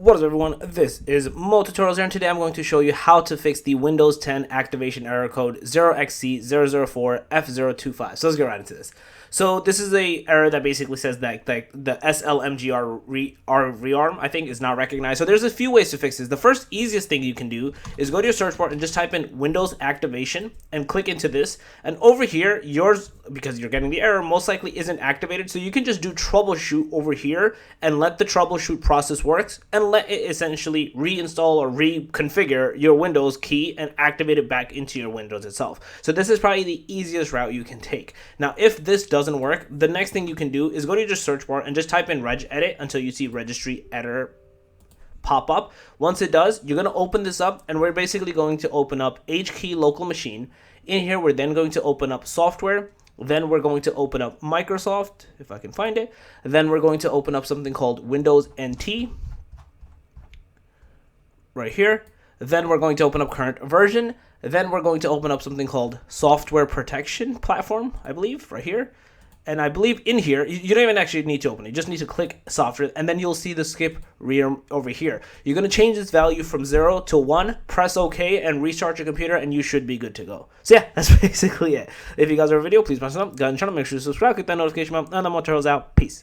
What is up, everyone? This is Mo Tutorials here, and today I'm going to show you how to fix the Windows 10 activation error code 0xc004F025. So let's get right into this. So this is a error that basically says that the slmgr rearm, I think, is not recognized. So there's a few ways to fix this. The first easiest thing you can do is go to your search bar and just type in Windows activation and click into this. And over here, yours, because you're getting the error, most likely isn't activated. So you can just do troubleshoot over here and let the troubleshoot process work and let it essentially reinstall or reconfigure your Windows key and activate it back into your Windows itself. So this is probably the easiest route you can take. Now, if this doesn't work, the next thing you can do is go to your search bar and just type in regedit until you see registry error pop up. Once it does, you're going to open this up, and we're basically going to open up HKey local machine. In here, we're then going to open up software. Then we're going to open up Microsoft, if I can find it. Then we're going to open up something called Windows NT right here. Then we're going to open up current version. Then we're going to open up something called software protection platform, I believe, right here. And I believe in here, you don't even actually need to open it. You just need to click software, and then you'll see the skip rearm over here. You're going to change this value from 0 to 1, press OK, and restart your computer, and you should be good to go. So yeah, that's basically it. If you guys have a video, please press it up. Go ahead and channel, make sure to subscribe, click that notification bell, and I'm Mo Tutorials out. Peace.